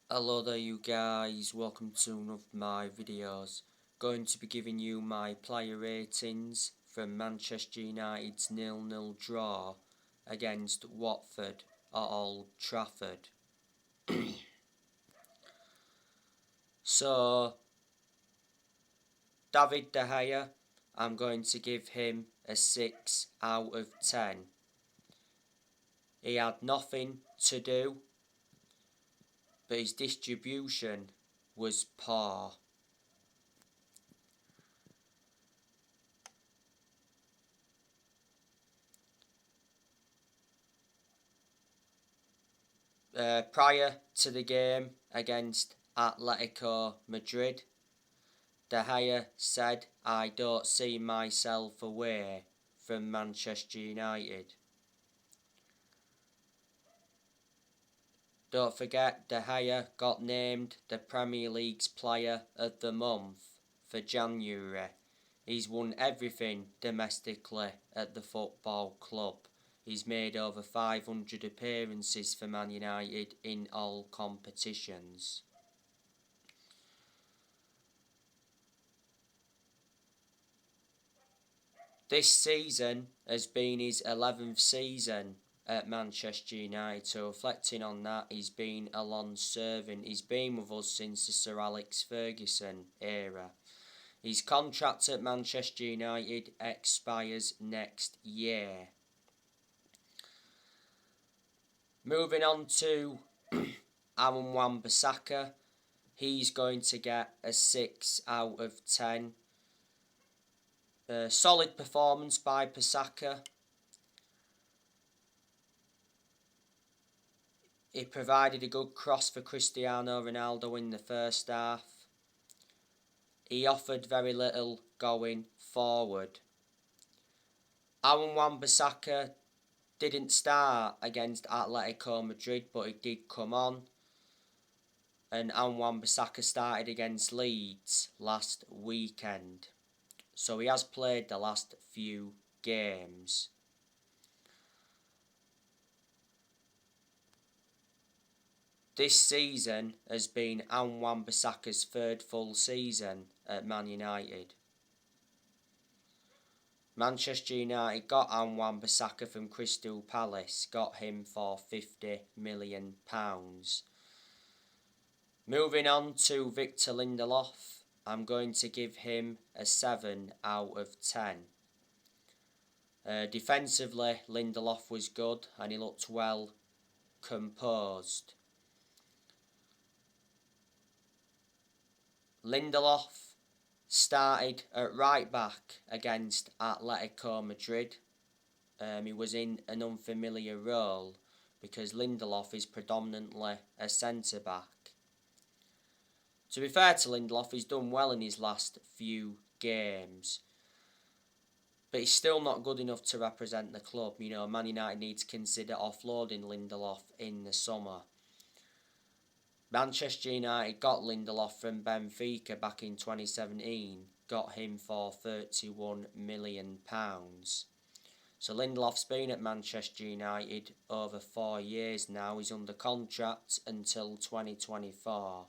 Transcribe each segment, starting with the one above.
Hello there you guys, welcome to one of my videos. Going to be giving you my player ratings from Manchester United's 0-0 draw against Watford at Old Trafford. So, David De Gea, I'm going to give him a 6 out of 10. He had nothing to do, but his distribution was poor. Prior to the game against Atletico Madrid, De Gea said, "I don't see myself away from Manchester United." Don't forget, De Gea got named the Premier League's Player of the Month for January. He's won everything domestically at the football club. He's made over 500 appearances for Man United in all competitions. This season has been his 11th season at Manchester United, so reflecting on that, he's been a long servant. He's been with us since the Sir Alex Ferguson era. His contract at Manchester United expires next year. Moving on to Amon Basaka, he's going to get a 6 out of 10. Solid performance by Basaka. He provided a good cross for Cristiano Ronaldo in the first half. He offered very little going forward. Amon Basaka didn't start against Atletico Madrid, but he did come on. And Amon Basaka started against Leeds last weekend. So he has played the last few games. This season has been Amon Basaka's third full season at Man United. Manchester United got Amon Basaka from Crystal Palace, got him for £50 million. Moving on to Victor Lindelof, I'm going to give him a 7 out of 10. Defensively, Lindelof was good and he looked well composed. Lindelof started at right back against Atletico Madrid. He was in an unfamiliar role because Lindelof is predominantly a centre back. To be fair to Lindelof, he's done well in his last few games, but he's still not good enough to represent the club. You know, Man United need to consider offloading Lindelof in the summer. Manchester United got Lindelof from Benfica back in 2017, got him for £31 million. So Lindelof's been at Manchester United over 4 years now. He's under contract until 2024.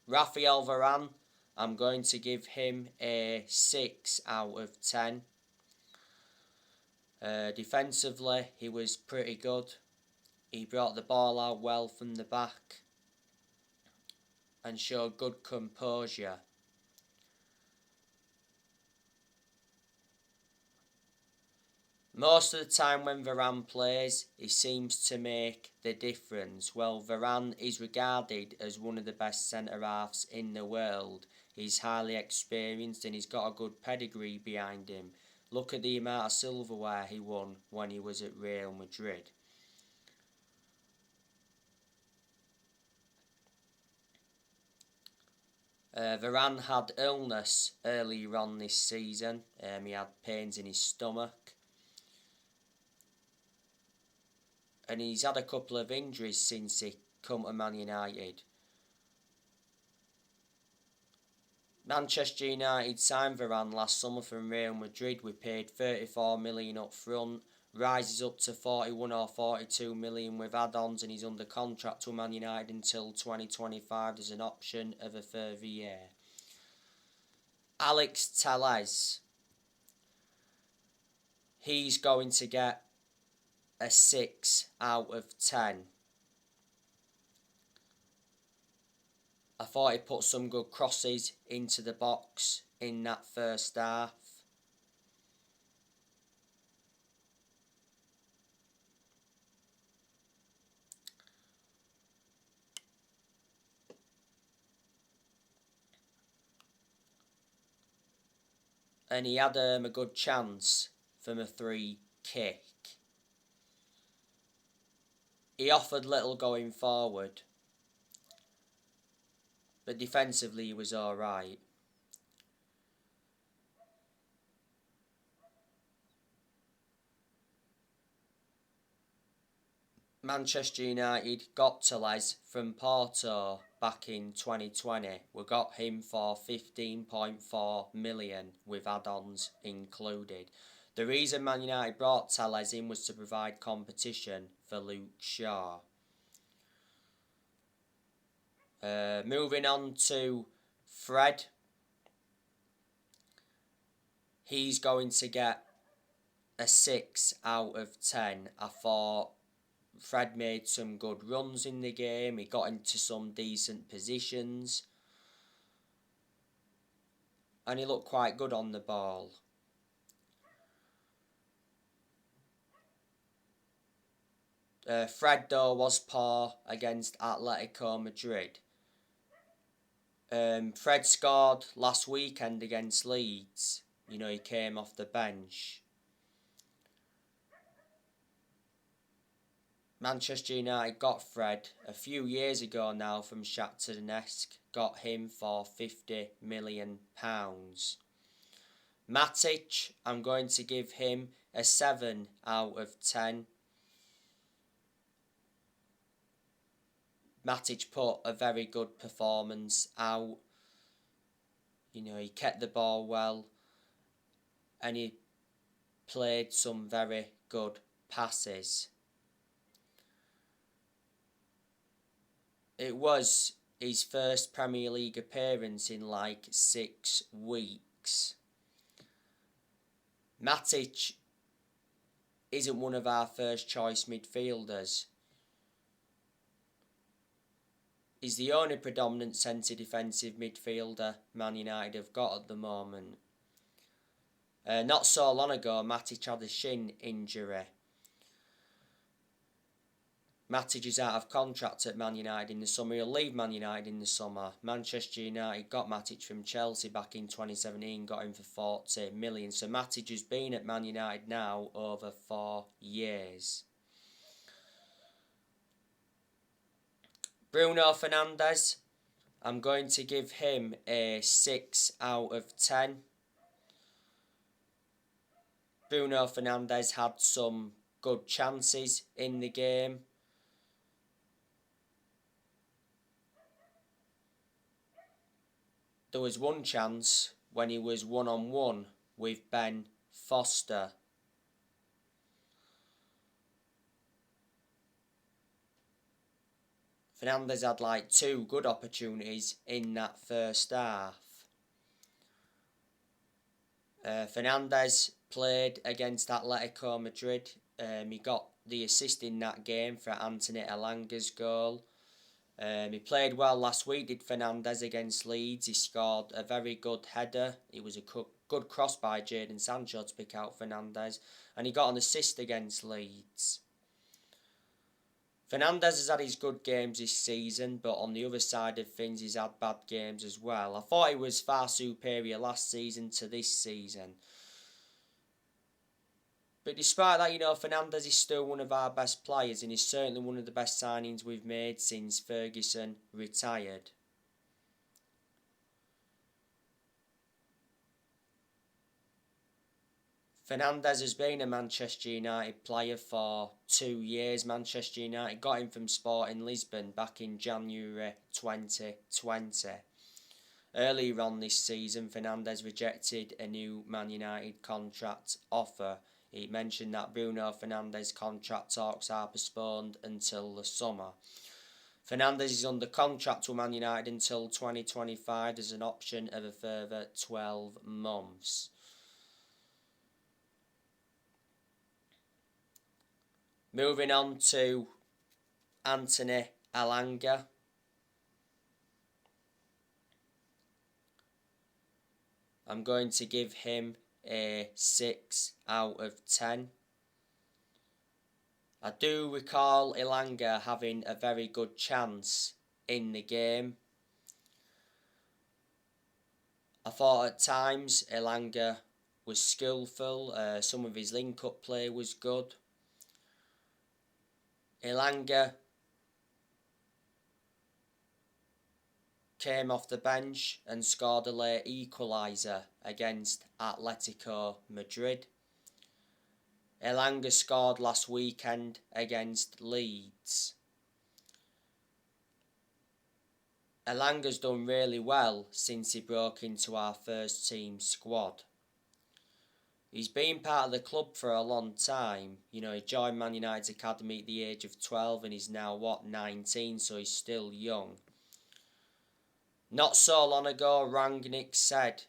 Rafael Varan, I'm going to give him a 6 out of 10. Defensively, he was pretty good. He brought the ball out well from the back and showed good composure. Most of the time when Varane plays, he seems to make the difference. Well, Varane is regarded as one of the best centre-halves in the world. He's highly experienced and he's got a good pedigree behind him. Look at the amount of silverware he won when he was at Real Madrid. Varane had illness earlier on this season. He had pains in his stomach. And he's had a couple of injuries since he come to Man United. Manchester United signed Varane last summer from Real Madrid. We paid 34 million up front. rises up to 41 or 42 million with add-ons, and he's under contract to Man United until 2025. There's an option of a further year. Alex Tellez, he's going to get a 6 out of 10. I thought he put some good crosses into the box in that first half. And he had a good chance from a free kick. He offered little going forward, but defensively he was alright. Manchester United got Tellez from Porto back in 2020. We got him for 15.4 million with add-ons included. The reason Man United brought Tellez in was to provide competition for Luke Shaw. Moving on to Fred. He's going to get a 6 out of 10. I thought Fred made some good runs in the game. He got into some decent positions. And he looked quite good on the ball. Fred, though, was poor against Atletico Madrid. Fred scored last weekend against Leeds. You know, he came off the bench. Manchester United got Fred a few years ago now from Shakhtar Donetsk. Got him for £50 million. Matic, I'm going to give him a 7 out of 10. Matic put a very good performance out. You know, he kept the ball well. And he played some very good passes. It was his first Premier League appearance in like 6 weeks. Matic isn't one of our first choice midfielders. He's the only predominant centre defensive midfielder Man United have got at the moment. Not so long ago, Matic had a shin injury. Matic is out of contract at Man United in the summer. He'll leave Man United in the summer. Manchester United got Matic from Chelsea back in 2017, got him for 40 million. So Matic has been at Man United now over 4 years. Bruno Fernandez, I'm going to give him a 6 out of 10. Bruno Fernandez had some good chances in the game. There was one chance when he was one-on-one with Ben Foster. Fernandez had like 2 good opportunities in that first half. Fernandez played against Atletico Madrid. He got the assist in that game for Anthony Allenger's goal. He played well last week, did Fernandez, against Leeds. He scored a very good header. It was a good cross by Jadon Sancho to pick out Fernandez. And he got an assist against Leeds. Fernandez has had his good games this season, but on the other side of things, he's had bad games as well. I thought he was far superior last season to this season. But despite that, you know, Fernandez is still one of our best players, and he's certainly one of the best signings we've made since Ferguson retired. Fernandez has been a Manchester United player for 2 years. Manchester United got him from Sporting Lisbon back in January 2020. Earlier on this season, Fernandez rejected a new Man United contract offer. He mentioned that Bruno Fernandez contract talks are postponed until the summer. Fernandez is under contract with Man United until 2025. There's an option of a further 12 months. Moving on to Anthony Allenger. I'm going to give him a 6 out of 10. I do recall Allenger having a very good chance in the game. I thought at times Allenger was skillful, some of his link-up play was good. Allenger came off the bench and scored a late equaliser against Atletico Madrid. Allenger scored last weekend against Leeds. Allenger's done really well since he broke into our first team squad. He's been part of the club for a long time. You know, he joined Man United's academy at the age of 12 and he's now, 19, so he's still young. Not so long ago, Rangnick said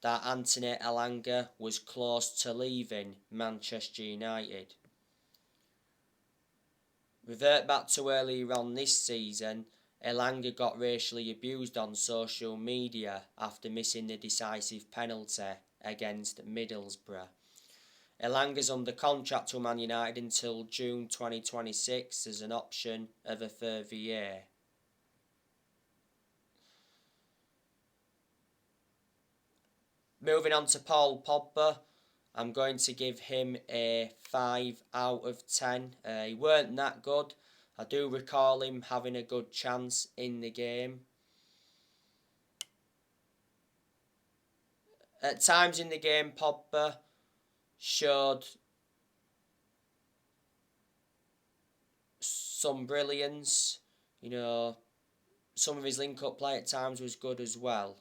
that Anthony Allenger was close to leaving Manchester United. Revert back to earlier on this season, Allenger got racially abused on social media after missing the decisive penalty against Middlesbrough. Allenger's under contract to Man United until June 2026 as an option of a further year. Moving on to Paul Pogba, I'm going to give him a 5 out of 10. He weren't that good. I do recall him having a good chance in the game. At times in the game, Pogba showed some brilliance. You know, some of his link-up play at times was good as well.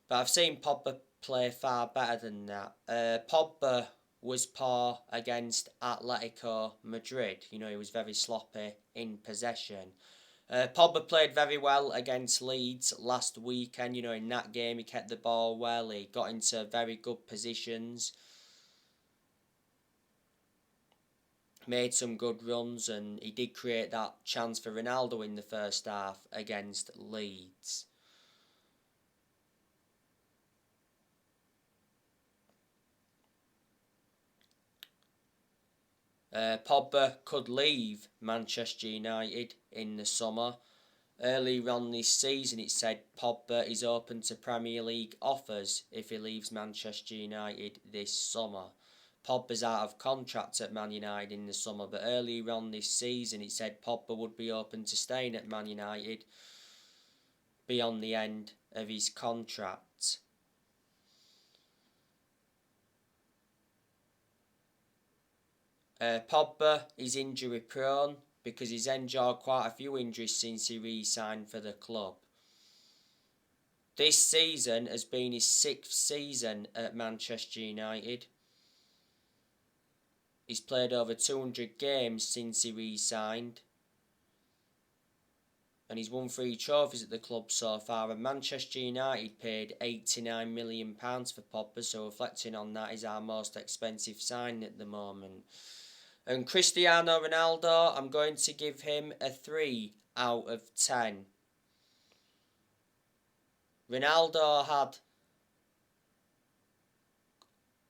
But I've seen Pogba play far better than that. Pogba was poor against Atletico Madrid. You know, he was very sloppy in possession. Pogba played very well against Leeds last weekend. You know, in that game he kept the ball well. He got into very good positions. Made some good runs and he did create that chance for Ronaldo in the first half against Leeds. Pogba could leave Manchester United in the summer. Earlier on this season it said Pogba is open to Premier League offers if he leaves Manchester United this summer. Pogba's out of contract at Man United in the summer, but earlier on this season it said Pogba would be open to staying at Man United beyond the end of his contract. Pogba is injury prone because he's endured quite a few injuries since he re-signed for the club. This season has been his 6th season at Manchester United. He's played over 200 games since he re-signed. And he's won 3 trophies at the club so far. And Manchester United paid £89 million for Pogba, so reflecting on that, he's our most expensive signing at the moment. And Cristiano Ronaldo, I'm going to give him a 3 out of 10. Ronaldo had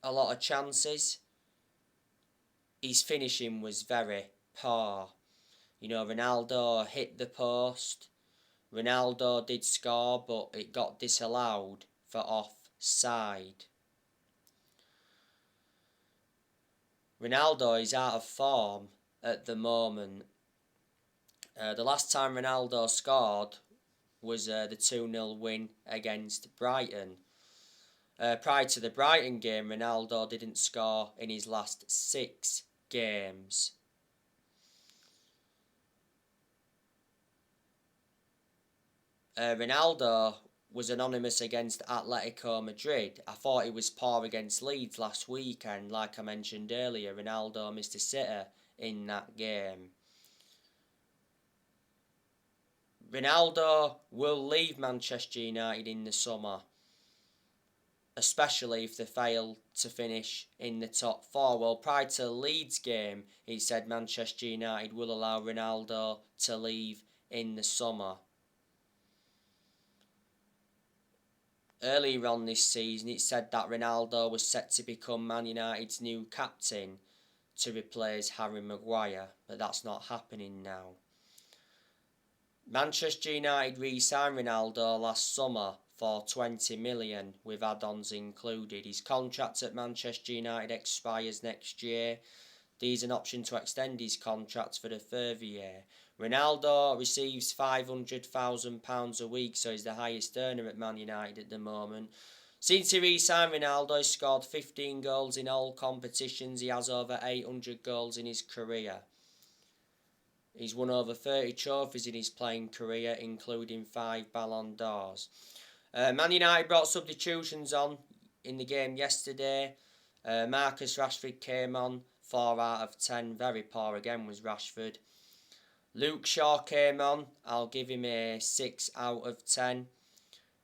a lot of chances. His finishing was very poor. You know, Ronaldo hit the post. Ronaldo did score, but it got disallowed for offside. Ronaldo is out of form at the moment. The last time Ronaldo scored was the 2-0 win against Brighton. Prior to the Brighton game, Ronaldo didn't score in his last 6 games. Ronaldo was anonymous against Atletico Madrid. I thought he was poor against Leeds last weekend. Like I mentioned earlier, Ronaldo missed a sitter in that game. Ronaldo will leave Manchester United in the summer, especially if they fail to finish in the top four. Well, prior to the Leeds game, he said Manchester United will allow Ronaldo to leave in the summer. Earlier on this season, it said that Ronaldo was set to become Man United's new captain to replace Harry Maguire, but that's not happening now. Manchester United re-signed Ronaldo last summer for 20 million with add-ons included. His contract at Manchester United expires next year. There's an option to extend his contract for a further year. Ronaldo receives £500,000 a week, so he's the highest earner at Man United at the moment. Since he re-signed Ronaldo, he scored 15 goals in all competitions. He has over 800 goals in his career. He's won over 30 trophies in his playing career, including 5 Ballon d'Ors. Man United brought substitutions on in the game yesterday. Marcus Rashford came on, 4 out of 10. Very poor again was Rashford. Luke Shaw came on. I'll give him a 6 out of 10.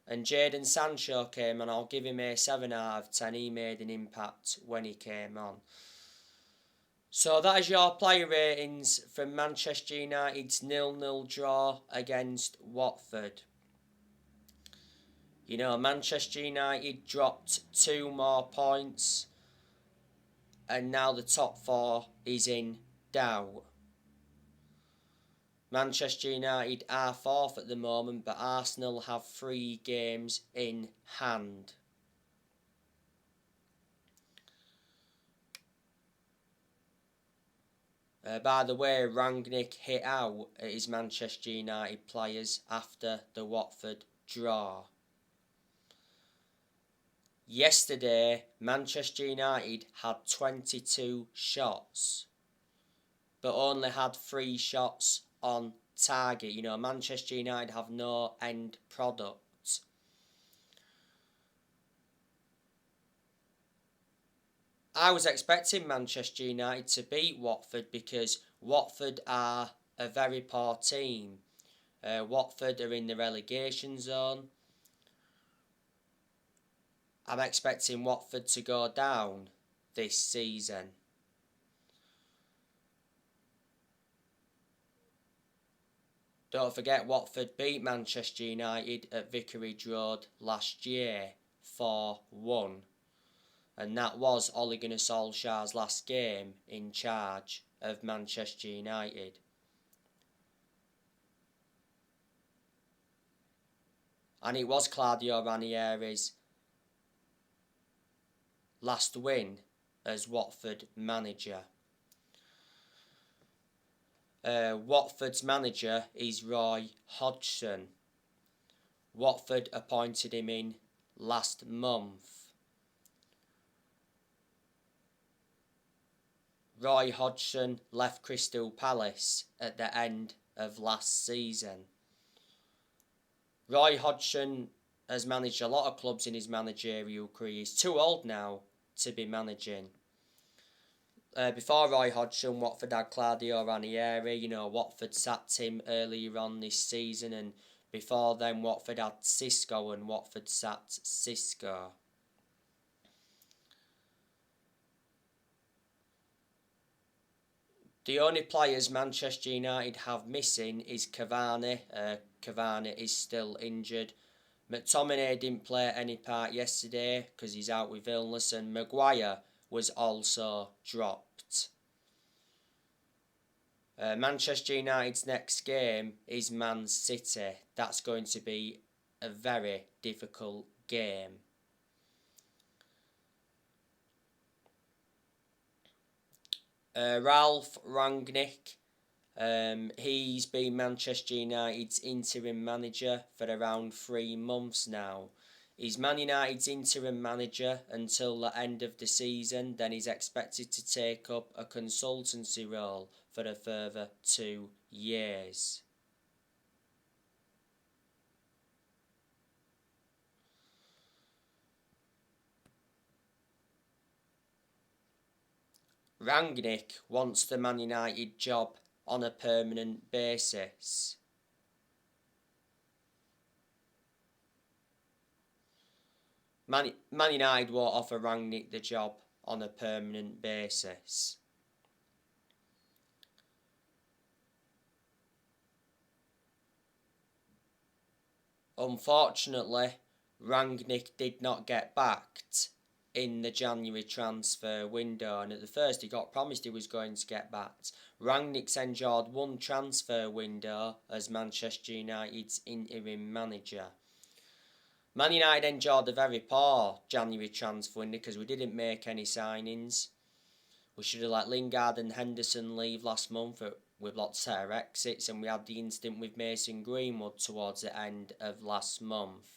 And Jadon Sancho came on. I'll give him a 7 out of 10. He made an impact when he came on. So that is your player ratings from Manchester United's 0-0 draw against Watford. You know, Manchester United dropped 2 more points, and now the top 4 is in doubt. Manchester United are 4th at the moment, but Arsenal have 3 games in hand. By the way, Rangnick hit out at his Manchester United players after the Watford draw. Yesterday, Manchester United had 22 shots, but only had 3 shots on target. You know, Manchester United have no end product. I was expecting Manchester United to beat Watford because Watford are a very poor team. Watford are in the relegation zone. I'm expecting Watford to go down this season. Don't forget, Watford beat Manchester United at Vicarage Road last year 4-1. And that was Ole Gunnar Solskjaer's last game in charge of Manchester United. And it was Claudio Ranieri's last win as Watford manager. Watford's manager is Roy Hodgson. Watford appointed him in last month. Roy Hodgson left Crystal Palace at the end of last season. Roy Hodgson has managed a lot of clubs in his managerial career. He's too old now to be managing. Before Roy Hodgson, Watford had Claudio Ranieri. You know, Watford sacked him earlier on this season, and before then Watford had Xisco and Watford sacked Xisco. The only players Manchester United have missing is Cavani. Cavani is still injured. McTominay didn't play any part yesterday because he's out with illness, and Maguire was also dropped. Manchester United's next game is Man City. That's going to be a very difficult game. Ralph Rangnick, he's been Manchester United's interim manager for around 3 months now. He's Man United's interim manager until the end of the season, then he's expected to take up a consultancy role for a further 2 years. Rangnick wants the Man United job on a permanent basis. Man United won't offer Rangnick the job on a permanent basis. Unfortunately, Rangnick did not get backed in the January transfer window, and at the first he got promised he was going to get backed. Rangnick's endured one transfer window as Manchester United's interim manager. Man United endured a very poor January transfer window because we didn't make any signings. We should have let Lingard and Henderson leave last month with lots of exits, and we had the incident with Mason Greenwood towards the end of last month.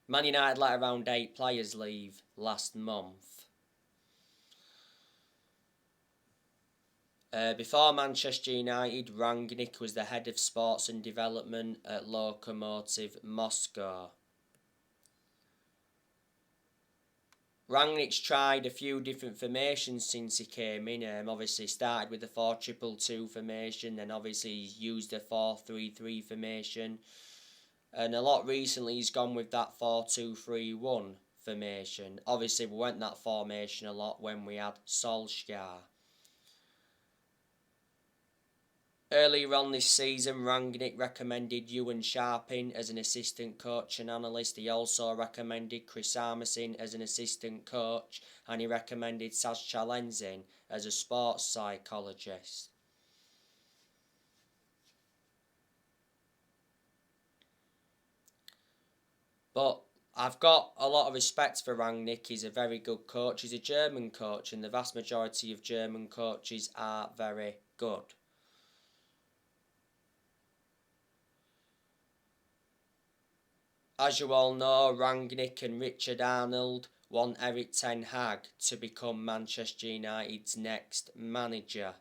Man United let around 8 players leave last month. Before Manchester United, Rangnick was the head of sports and development at Lokomotiv Moscow. Rangnick's tried a few different formations since he came in. Obviously started with the 4-2-2 formation, then obviously he's used a 4-3-3 formation. And a lot recently he's gone with that 4-2-3-1 formation. Obviously we went that formation a lot when we had Solskjaer. Earlier on this season, Rangnick recommended Ewan Sharping as an assistant coach and analyst. He also recommended Chris Armisen as an assistant coach, and he recommended Saz Chalenzin as a sports psychologist. But I've got a lot of respect for Rangnick. He's a very good coach. He's a German coach, and the vast majority of German coaches are very good. As you all know, Rangnick and Richard Arnold want Erik ten Hag to become Manchester United's next manager.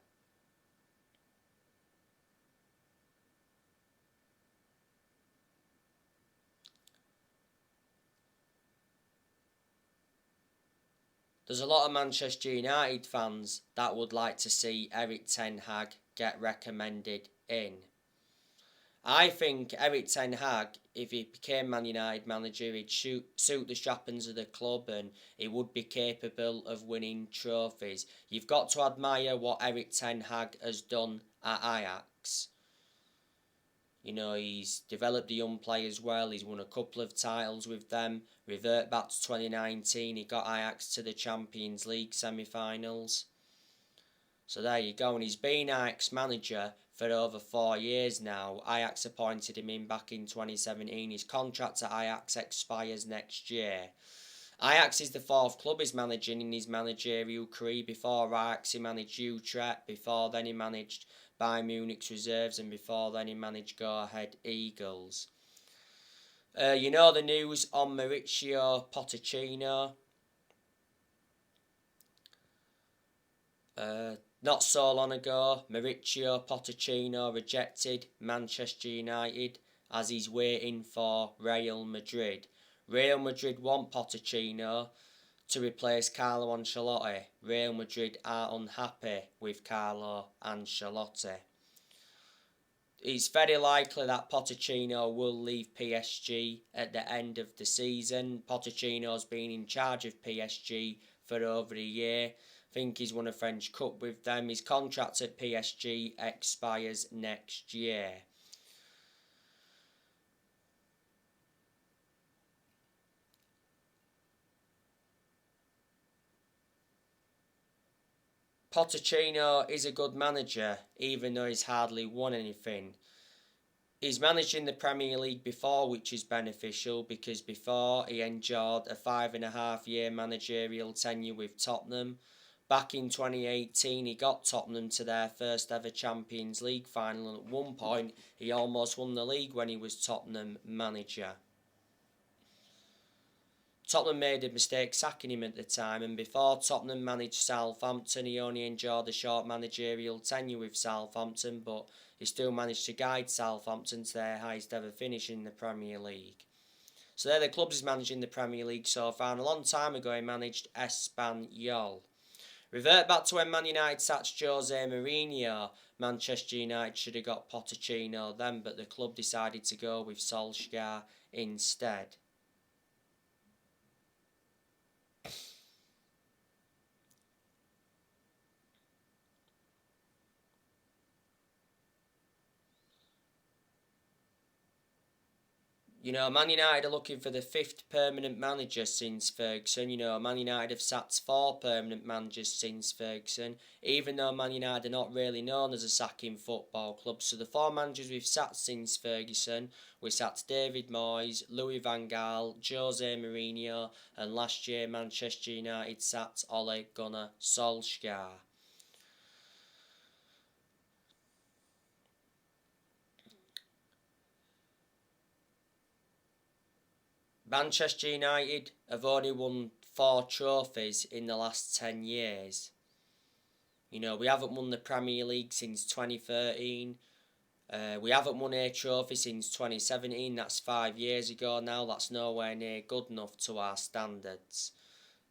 There's a lot of Manchester United fans that would like to see Erik ten Hag get recommended in. I think Erik ten Hag, if he became Man United manager, he'd suit the strappings of the club and he would be capable of winning trophies. You've got to admire what Erik ten Hag has done at Ajax. You know, he's developed the young players well, he's won a couple of titles with them. Revert back to 2019, he got Ajax to the Champions League semi-finals. So there you go, and he's been Ajax manager for over 4 years now. Ajax appointed him in back in 2017. His contract at Ajax expires next year. Ajax is the 4th club he's managing in his managerial career. Before Ajax he managed Utrecht, before then he managed Bayern Munich's reserves, and before then he managed Go Ahead Eagles. You know the news on Mauricio Pochettino? Not so long ago, Mauricio Pochettino rejected Manchester United as he's waiting for Real Madrid. Real Madrid want Pochettino to replace Carlo Ancelotti. Real Madrid are unhappy with Carlo Ancelotti. It's very likely that Pochettino will leave PSG at the end of the season. Pochettino's been in charge of PSG for over a year. I think he's won a French Cup with them. His contract at PSG expires next year. Pochettino is a good manager, even though he's hardly won anything. He's managed in the Premier League before, which is beneficial, because before he endured a 5.5-year managerial tenure with Tottenham. Back in 2018, he got Tottenham to their first ever Champions League final, and at one point, he almost won the league when he was Tottenham manager. Tottenham made a mistake sacking him at the time, and before Tottenham managed Southampton, he only enjoyed a short managerial tenure with Southampton, but he still managed to guide Southampton to their highest ever finish in the Premier League. So they're the clubs he's managed in the Premier League so far, and a long time ago he managed Espanyol. Revert back to when Man United sacked Jose Mourinho. Manchester United should have got Pochettino then, but the club decided to go with Solskjaer instead. You know, Man United are looking for the 5th permanent manager since Ferguson. You know, Man United have sacked 4 permanent managers since Ferguson, even though Man United are not really known as a sacking football club. So the 4 managers we've sacked since Ferguson, we sacked David Moyes, Louis van Gaal, Jose Mourinho, and last year Manchester United sacked Ole Gunnar Solskjaer. Manchester United have only won 4 trophies in the last 10 years. You know, we haven't won the Premier League since 2013. We haven't won a trophy since 2017. That's 5 years ago now. That's nowhere near good enough to our standards.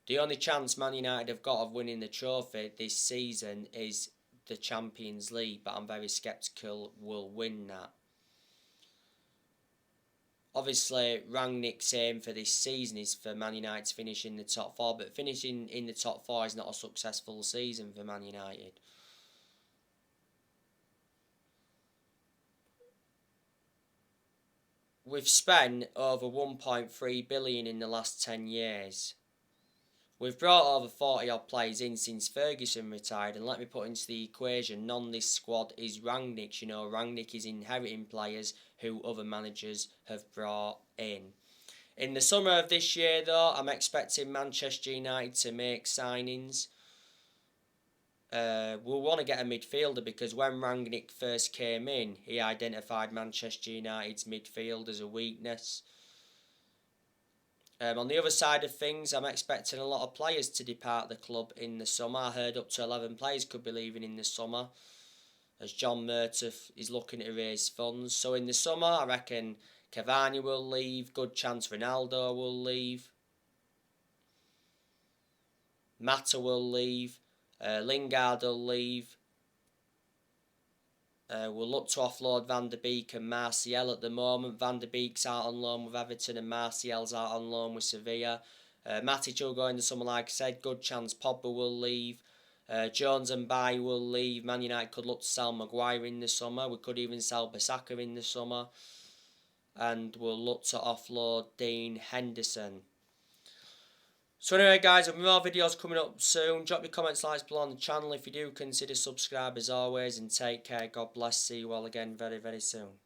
The only chance Man United have got of winning the trophy this season is the Champions League, but I'm very sceptical we'll win that. Obviously, Rangnick's aim for this season is for Man United to finish in the top 4, but finishing in the top 4 is not a successful season for Man United. We've spent over 1.3 billion in the last 10 years. We've brought over 40 odd players in since Ferguson retired, and let me put into the equation, none of this squad is Rangnick's. You know, Rangnick is inheriting players who other managers have brought in. In the summer of this year, though, I'm expecting Manchester United to make signings. We'll want to get a midfielder because when Rangnick first came in, he identified Manchester United's midfield as a weakness. On the other side of things, I'm expecting a lot of players to depart the club in the summer. I heard up to 11 players could be leaving in the summer, as John Murtough is looking to raise funds. So in the summer, I reckon Cavani will leave, good chance Ronaldo will leave, Mata will leave, Lingard will leave. We'll look to offload Van der Beek and Martial at the moment. Van der Beek's out on loan with Everton and Martial's out on loan with Sevilla. Matic will go in the summer, like I said. Good chance Pogba will leave. Jones and Bailly will leave. Man United could look to sell Maguire in the summer. We could even sell Basaka in the summer. And we'll look to offload Dean Henderson. So anyway guys, there'll be more videos coming up soon. Drop your comments, likes below on the channel. If you do, consider subscribe as always, and take care. God bless. See you all again very, very soon.